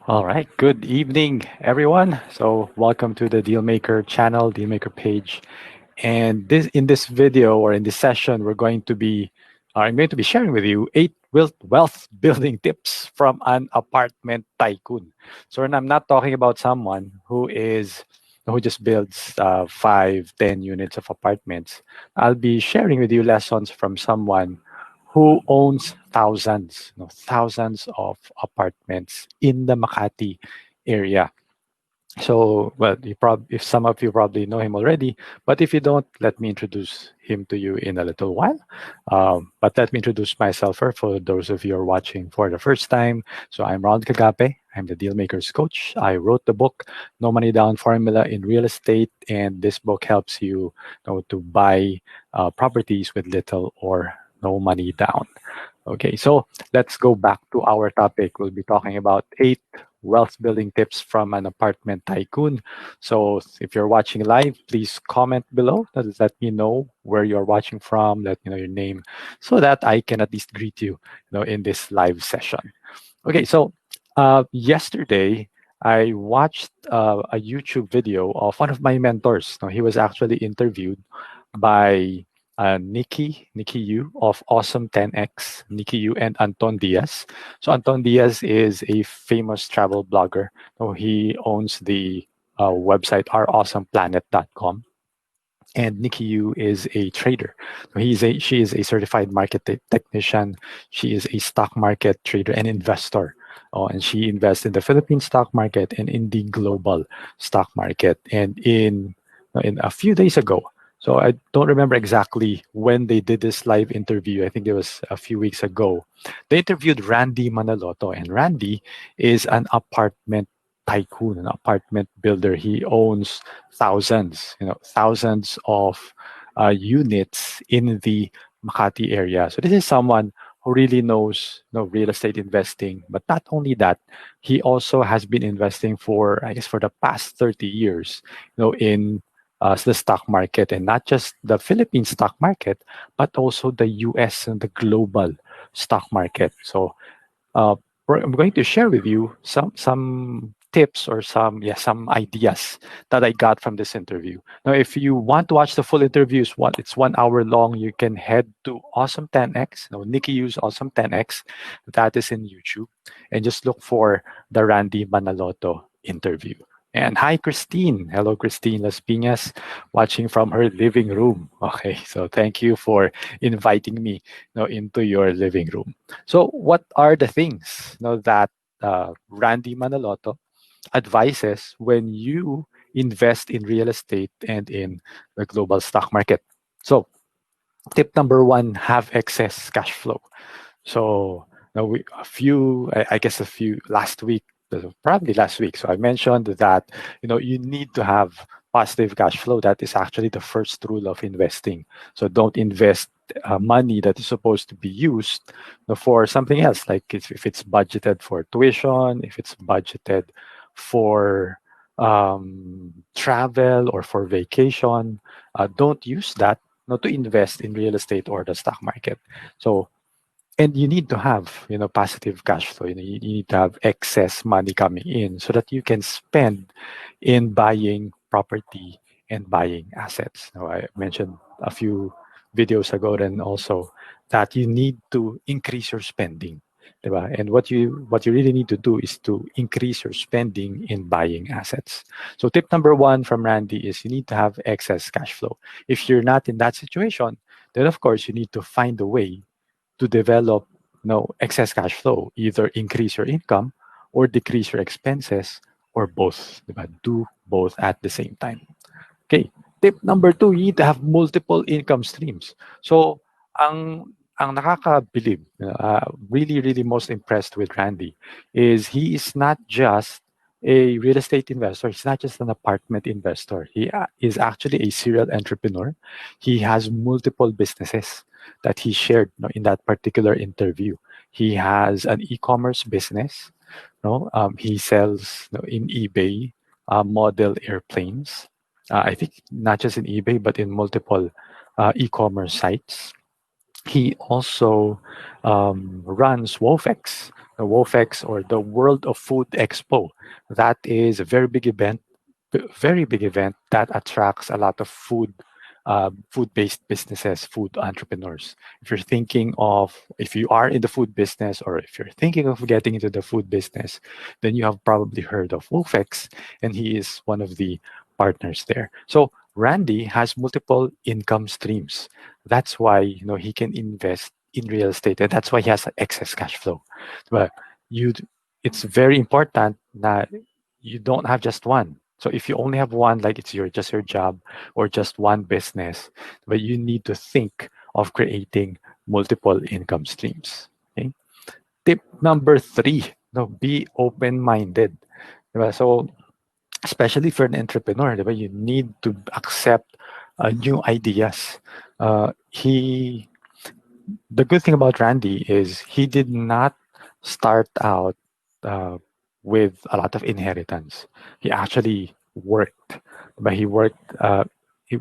All right. Good evening, everyone. So, welcome to the Dealmaker channel, Dealmaker page. And in this video or in this session, I'm going to be sharing with you eight wealth building tips from an apartment tycoon. So, and I'm not talking about someone who just builds 5, 10 units of apartments. I'll be sharing with you lessons from someone who owns thousands of apartments in the Makati area. So, well, if some of you probably know him already, but if you don't, let me introduce him to you in a little while. But let me introduce myself first for those of you who are watching for the first time. So, I'm Ron Kagape. I'm the Dealmakers Coach. I wrote the book, No Money Down Formula in Real Estate, and this book helps you to buy properties with little or no money down. Okay, so let's go back to our topic. We'll be talking about eight wealth building tips from an apartment tycoon. So if you're watching live, please comment below. Let me know where you're watching from. Let me know your name so that I can at least greet you in this live session. Okay, so yesterday I watched a YouTube video of one of my mentors. He was actually interviewed by Nikki Yu of Awesome 10X, Nikki Yu and Anton Diaz. So Anton Diaz is a famous travel blogger. So he owns the website ourawesomeplanet.com, and Nikki Yu is a trader. So she is a certified market technician. She is a stock market trader and investor. Oh, and she invests in the Philippine stock market and in the global stock market. And in a few days ago, so I don't remember exactly when they did this live interview. I think it was a few weeks ago. They interviewed Randy Manaloto, and Randy is an apartment tycoon, an apartment builder. He owns thousands of units in the Makati area. So this is someone who really knows real estate investing. But not only that, he also has been investing for, I guess, for the past 30 years in the stock market, and not just the Philippine stock market, but also the US and the global stock market. So uh, I'm going to share with you some tips or some ideas that I got from this interview. Now, if you want to watch the full interview, it's 1 hour long. You can head to Awesome 10X. No, Nikki U's Awesome 10X. That is in YouTube, and just look for the Randy Manaloto interview. And hi, Christine. Hello, Christine Las Piñas, watching from her living room. Okay, so thank you for inviting me into your living room. So, what are the things that Randy Manaloto advises when you invest in real estate and in the global stock market? So, tip number one: have excess cash flow. So, I guess a few last week, probably last week. So I mentioned that you need to have positive cash flow. That is actually the first rule of investing. So don't invest money that is supposed to be used for something else, like if it's budgeted for tuition, if it's budgeted for travel or for vacation. Don't use that to invest in real estate or the stock market. So, and you need to have positive cash flow. You need to have excess money coming in so that you can spend in buying property and buying assets. Now, I mentioned a few videos ago then also that you need to increase your spending. Diba? And what you really need to do is to increase your spending in buying assets. So tip number one from Randy is you need to have excess cash flow. If you're not in that situation, then of course you need to find a way to develop excess cash flow. Either increase your income or decrease your expenses, or both. Diba? Do both at the same time. Okay. Tip number two, you need to have multiple income streams. So, ang nakakabilib, really most impressed with Randy, is he is not just a real estate investor. He's not just an apartment investor. He is actually a serial entrepreneur. He has multiple businesses that he shared in that particular interview. He has an e-commerce business. No, he sells in eBay model airplanes. I think not just in eBay, but in multiple e-commerce sites. He also runs WOFEX, the WOFEX or the World of Food Expo. That is a very big event, very big event that attracts a lot of food-based businesses, food entrepreneurs. If you are in the food business, or if you're thinking of getting into the food business, then you have probably heard of WOFEX, and he is one of the partners there. So Randy has multiple income streams. That's why he can invest in real estate, and that's why he has excess cash flow. But you, it's very important that you don't have just one. So if you only have one, like it's your job or just one business, but you need to think of creating multiple income streams. Okay. Tip number three: be open-minded. Diba? So especially for an entrepreneur, diba, you need to accept new ideas. He The good thing about Randy is he did not start out uh, with a lot of inheritance. He actually worked, but he worked. He,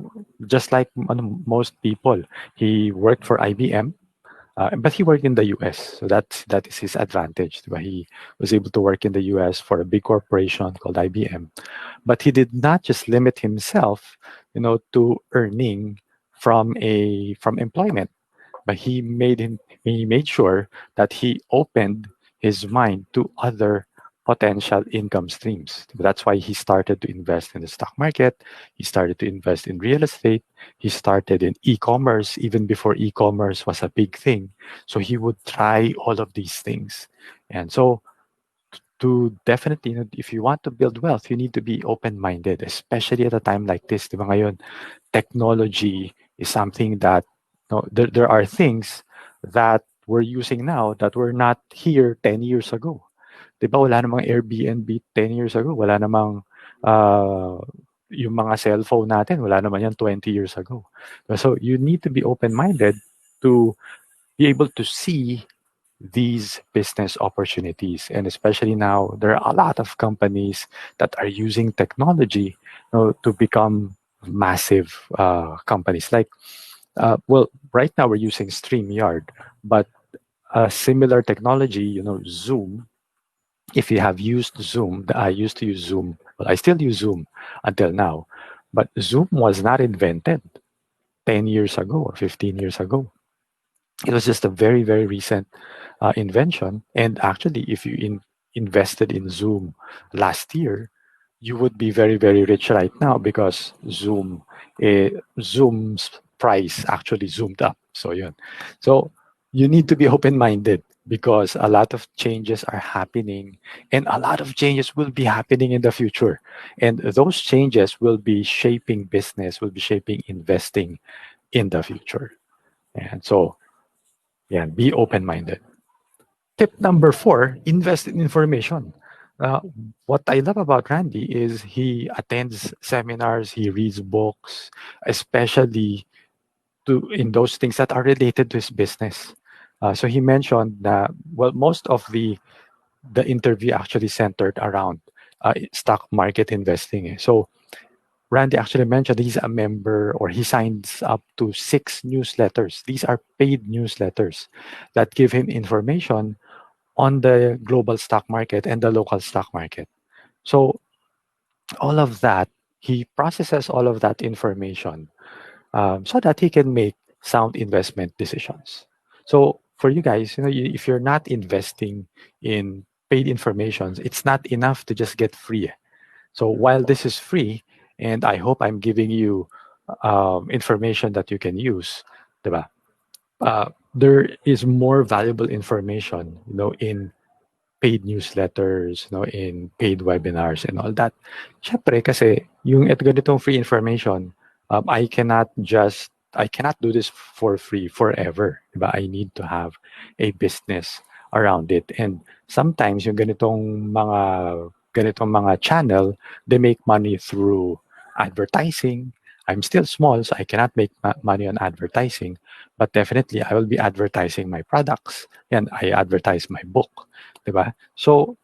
just like most people, he worked for IBM, but he worked in the US, so that is his advantage. But he was able to work in the US for a big corporation called IBM. But he did not just limit himself, to earning from employment, but he made sure that he opened his mind to other potential income streams. That's why he started to invest in the stock market. He started to invest in real estate. He started in e-commerce even before e-commerce was a big thing. So he would try all of these things. And so to definitely, if you want to build wealth, you need to be open-minded, especially at a time like this. Di ba ngayon, technology is something that there are things that we're using now that were not here 10 years ago. 'Di ba wala namang Airbnb 10 years ago, wala namang uh, yung mga cellphone natin, wala naman yan 20 years ago. So you need to be open-minded to be able to see these business opportunities. And especially now, there are a lot of companies that are using technology, to become massive companies. Like, right now we're using StreamYard, but a similar technology, Zoom. If you have used Zoom, I used to use Zoom. Well, I still use Zoom until now, but Zoom was not invented 10 years ago or 15 years ago. It was just a very, very recent invention. And actually, if you invested in Zoom last year, you would be very, very rich right now because Zoom's price actually zoomed up. So yeah, so you need to be open-minded because a lot of changes are happening, and a lot of changes will be happening in the future, and those changes will be shaping business, will be shaping investing in the future. And so, yeah, be open-minded. Tip number four: invest in information. Uh, what I love about Randy is he attends seminars, he reads books, especially in those things that are related to his business. So he mentioned that, well, most of the interview actually centered around stock market investing. So Randy actually mentioned he's a member, or he signs up to 6 newsletters. These are paid newsletters that give him information on the global stock market and the local stock market. So all of that, he processes all of that information, so that he can make sound investment decisions. So for you guys, if you're not investing in paid information, it's not enough to just get free. So while this is free, and I hope I'm giving you information that you can use, diba? There is more valuable information, in paid newsletters, in paid webinars and all that. Syempre, kasi yung ito ganitong free information, I cannot do this for free forever. Diba? I need to have a business around it. And sometimes yung ganitong mga channel, they make money through advertising. I'm still small, so I cannot make money on advertising, but definitely I will be advertising my products, and I advertise my book. Diba? So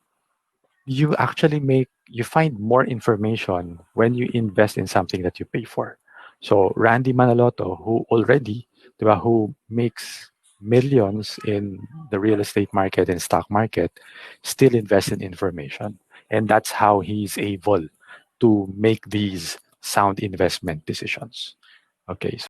you find more information when you invest in something that you pay for. So Randy Manaloto, who already diba, who makes millions in the real estate market and stock market, still invest in information. And that's how he's able to make these sound investment decisions. Okay,